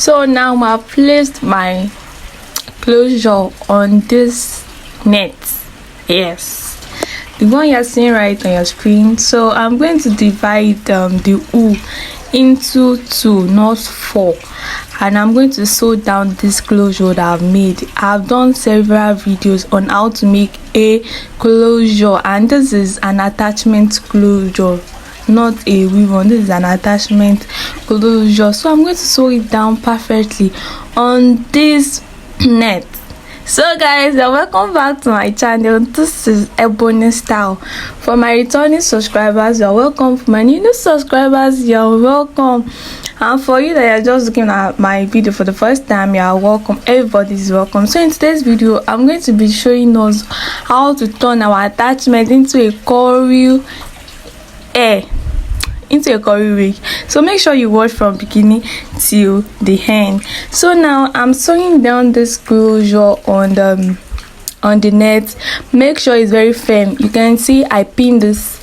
So now I've placed my closure on this net. Yes, the one you're seeing right on your screen. So I'm going to divide the wool into 2, not 4, and I'm going to sew down this closure that I've made. I've done several videos on how to make a closure, and this is an attachment closure, not a weave on. This is an attachment closure. So I'm going to sew it down perfectly on this net. So guys, welcome back to my channel. This is Ebony Style. For my returning subscribers, you're welcome. For my new subscribers, you're welcome. And for you that are just looking at my video for the first time, you're welcome. Everybody is welcome. So in today's video, I'm going to be showing us how to turn our attachment into a coil wig. So make sure you watch from beginning till the end. So now I'm sewing down this closure on the net. Make sure it's very firm. You can see I pinned this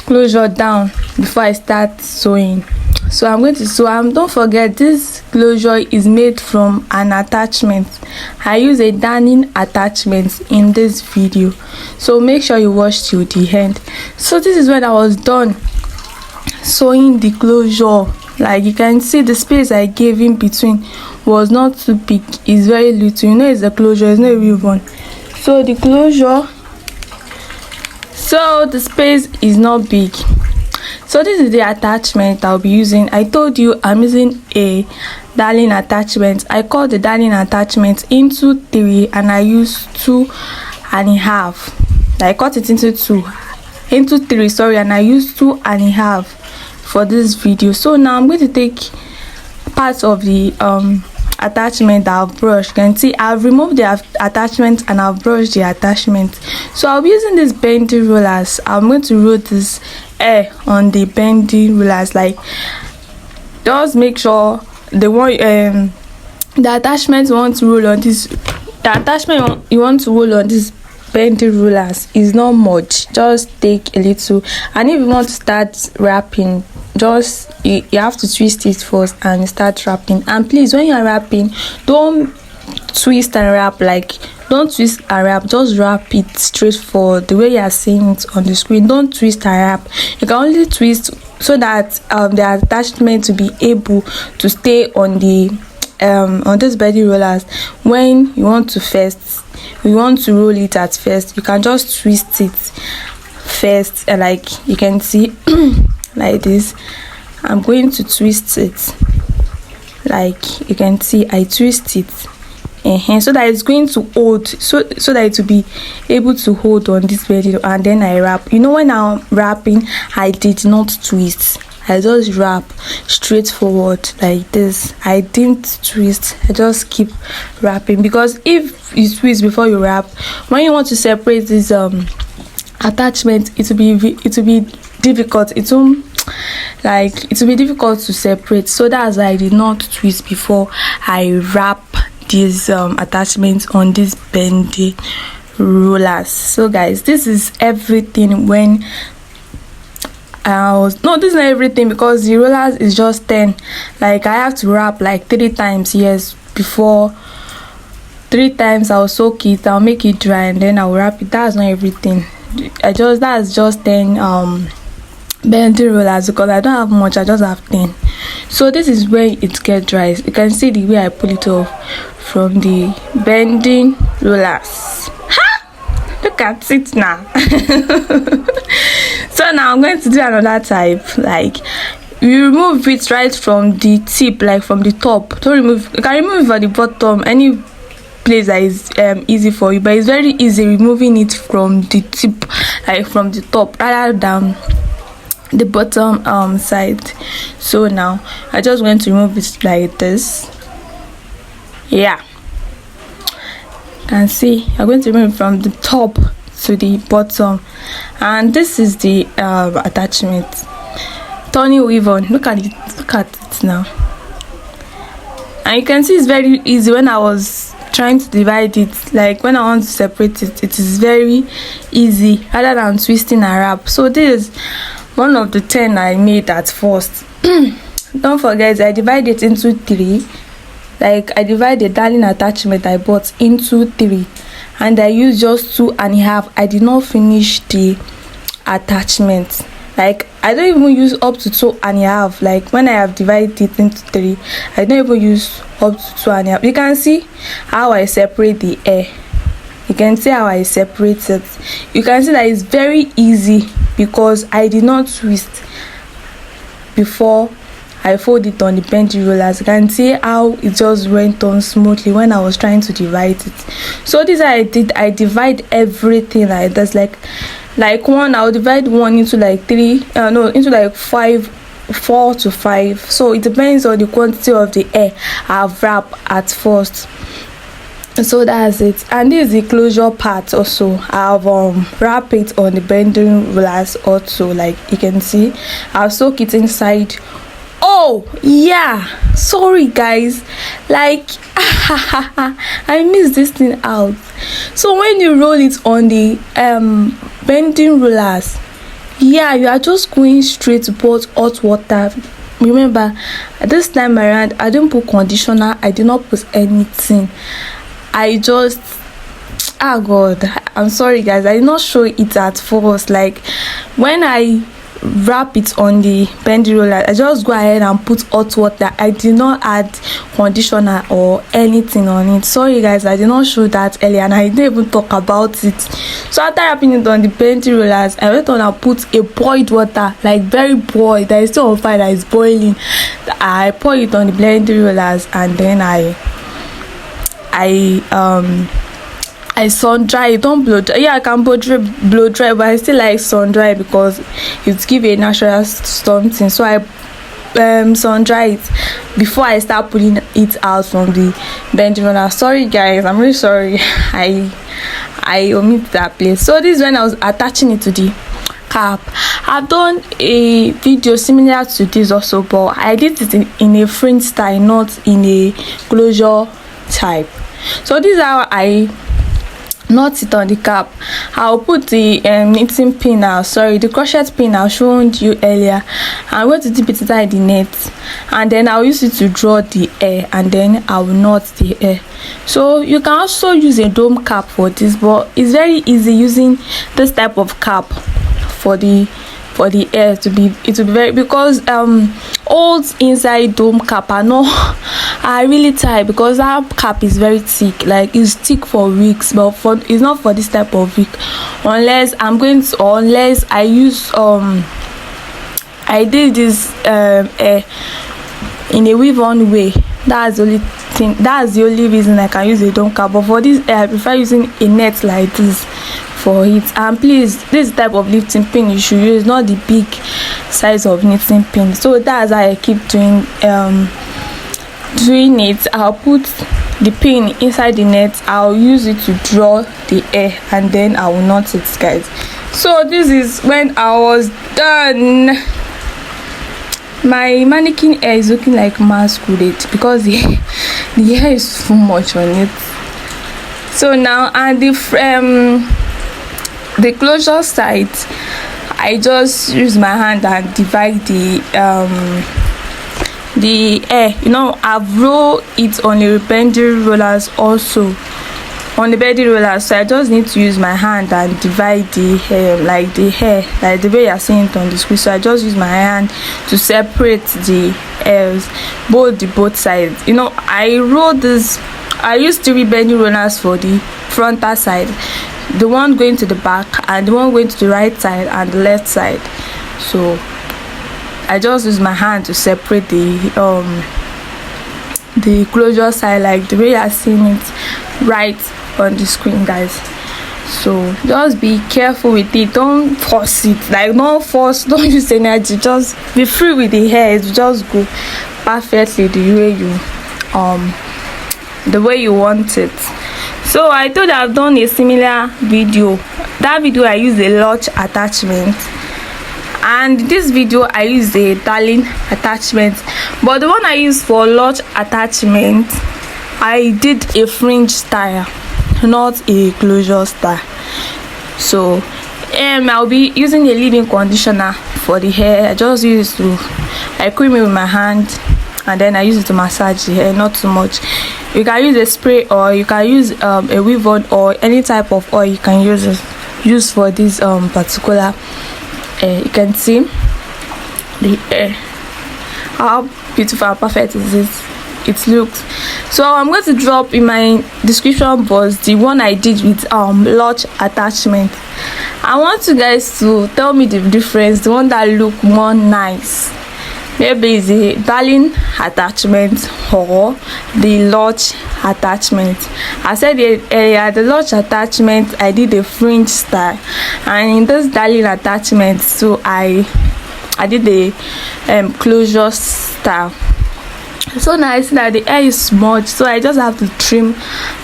closure down before I start sewing. So I'm going to sew. Don't forget, this closure is made from an attachment. I use a darning attachment in this video, so make sure you watch till the end. So this is when I was done sewing the closure. Like you can see, the space I gave in between was not too big, it's very little. You know, it's a closure, it's not a weave on. So the closure, so the space is not big. So this is the attachment I'll be using. I told you I'm using a darning attachment. I cut the darning attachment into 3 and I used 2.5. I cut it into 3, sorry, and I used 2.5 for this video. So now I'm going to take parts of the attachment that I've brushed. You can see I've removed the attachment and I've brushed the attachment. So I'll be using these bendy rollers. I'm going to roll this air on the bendy rollers. Like, just make sure the attachment you want to roll on this, bendy rollers is not much. Just take a little, and if you want to start wrapping, just you have to twist it first and start wrapping. And please, when you're wrapping, don't twist and wrap. Like, don't twist and wrap, just wrap it straight forward the way you are seeing it on the screen. Don't twist and wrap. You can only twist so that the attachment to be able to stay on the on these bendy rollers. When you want to roll it at first, you can just twist it first, and like you can see like this, I'm going to twist it. Like you can see, I twist it so that it's going to hold, so that it will be able to hold on this bendy, and then I wrap. You know, when I'm wrapping, I did not twist. I just wrap straight forward like this. I didn't twist. I just keep wrapping, because if you twist before you wrap, when you want to separate this attachment, it will be difficult. It will be difficult to separate. So that's why I did not twist before I wrap these attachments on these bendy rollers. So guys, this is everything. When this is not everything, because the rollers is just 10. Like, I have to wrap like 3 times. Yes, before 3 times I'll soak it, I'll make it dry, and then I'll wrap it. That's not everything. That's just 10 bendy rollers, because I don't have much, I just have 10. So this is where it gets dry. You can see the way I pull it off from the bending rollers. Look at it now. So now I'm going to do another type. Like, you remove it right from the tip, like from the top. Don't remove. You can remove it from the bottom, any place that is easy for you, but it's very easy removing it from the tip, like from the top, rather than the bottom side. So now I just going to remove it like this. Yeah, you can see I'm going to remove it from the top to the bottom, and this is the attachment. Turning weave on. Look at it now, and you can see it's very easy. When I was trying to divide it, like when I want to separate it, it is very easy rather than twisting and wrap. So this is one of the 10 I made at first. Don't forget, I divide it into 3 like I divide the darling attachment I bought into 3, and I used just 2.5. I did not finish the attachment. Like I don't even use up to 2.5. Like when I have divided it into 3, I don't even use up to 2.5. You can see how I separate the hair. You can see how I separate it. You can see that it's very easy because I did not twist before I fold it on the bendy rollers. You can see how it just went on smoothly when I was trying to divide it. So this I did. I divide everything like this. Like one, I'll divide one into like 3. Into like 4 to 5. So it depends on the quantity of the hair I've wrapped at first. So that's it. And this is the closure part also. I've wrap it on the bending rollers also. Like you can see, I'll soak it inside. Oh yeah, sorry guys, like I missed this thing out. So when you roll it on the bending rollers, yeah, you are just going straight to put hot water. Remember, this time around I didn't put conditioner, I did not put anything. I just, oh god, I'm sorry guys, I did not show it at first. Like when I wrap it on the bendy roller, I just go ahead and put hot water. I did not add conditioner or anything on it. Sorry guys, I did not show that earlier, and I didn't even talk about it. So after wrapping it on the bendy rollers, I went on and put a boiled water, like very boiled, that is still on fire, that is boiling. I pour it on the bendy rollers, and then I sun dry it. Don't blow dry. Yeah, I can blow dry, but I still like sun dry because it gives a natural something. So I sun dry it before I start pulling it out from the bendy roller. Sorry guys, I'm really sorry. I omit that place. So this is when I was attaching it to the cap. I've done a video similar to this also, but I did it in a fringe style, not in a closure type. So this is how I knot it on the cap. I'll put the knitting pin now, the crochet pin I showed you earlier. I'm going to dip it inside the net, and then I'll use it to draw the hair, and then I'll knot the hair. So you can also use a dome cap for this, but it's very easy using this type of cap for the hair to be very, because holes inside dome cap are really tight, because that cap is very thick. Like it's thick for wigs, but it's not for this type of wig, unless I use I did this in a weave on way. That's the only reason I can use a dome cap. But for this I prefer using a net like this for it. And please, this type of lifting pin you should use, not the big size of knitting pin. So that's how I keep doing it. I'll put the pin inside the net, I'll use it to draw the hair, and then I will knot it, guys. So this is when I was done. My mannequin hair is looking like masquerade because the hair is too much on it. So now, and the closure side, I just use my hand and divide the hair. I've rolled it on the bendy rollers also, on the bendy rollers, so I just need to use my hand and divide the hair, like the way you're seeing it on the screen. So I just use my hand to separate the hairs, both sides. I roll this. I use 3 bendy rollers for the frontal side, the one going to the back, and the one going to the right side and the left side. So I just use my hand to separate the closure side, like the way you're seeing it right on the screen, guys. So just be careful with it, don't force it, don't use energy, just be free with the hair. It just go perfectly the way you want it. So I thought I've done a similar video. That video I used a large attachment, and this video I used a darling attachment, but the one I used for large attachment, I did a fringe style, not a closure style. So I'll be using a leave-in conditioner for the hair. I just use it to, I cream it with my hand, and then I use it to massage the hair, not too much. You can use a spray, or you can use a weave on, or any type of oil you can use for this particular hair. You can see the hair, how beautiful and perfect is it looks. So I'm going to drop in my description box the one I did with large attachment. I want you guys to tell me the difference, the one that look more nice. Maybe it's the darling attachment or the large attachment. I said earlier, the large attachment I did a fringe style, and in this darling attachment, so I did the closure style. So now I see that the hair is smudged, so I just have to trim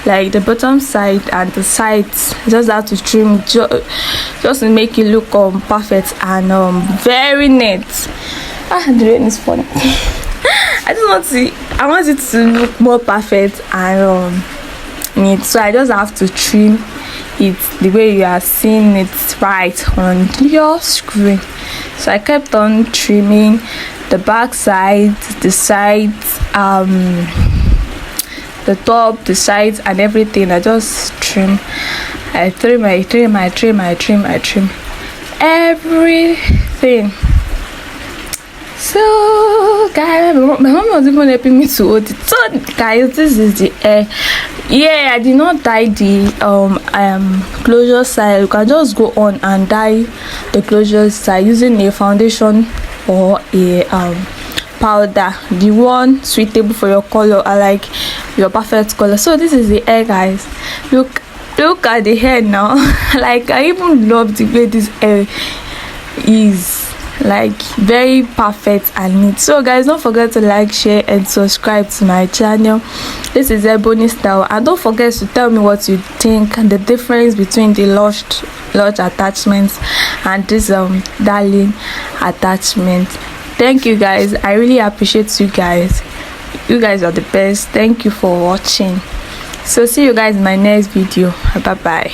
like the bottom side and the sides. I just have to trim just to make it look perfect and very neat. The rain is funny. I want it to look more perfect and neat, so I just have to trim it the way you are seeing it right on your screen. So I kept on trimming the back side, the sides, the top, the sides, and everything. I just trim. I trim everything. So guys, my mom was even helping me to hold it. So guys, this is the hair. Yeah, I did not dye the closure side. You can just go on and dye the closure side using a foundation or a powder, the one suitable for your color or like your perfect color. So this is the hair, guys. Look at the hair now. Like, I even love the way this hair is, like very perfect and neat. So guys, don't forget to like, share, and subscribe to my channel. This is Ebony Style, and don't forget to tell me what you think and the difference between the large attachments and this darling attachment. Thank you guys, I really appreciate you guys. You guys are the best. Thank you for watching. So see you guys in my next video. Bye bye.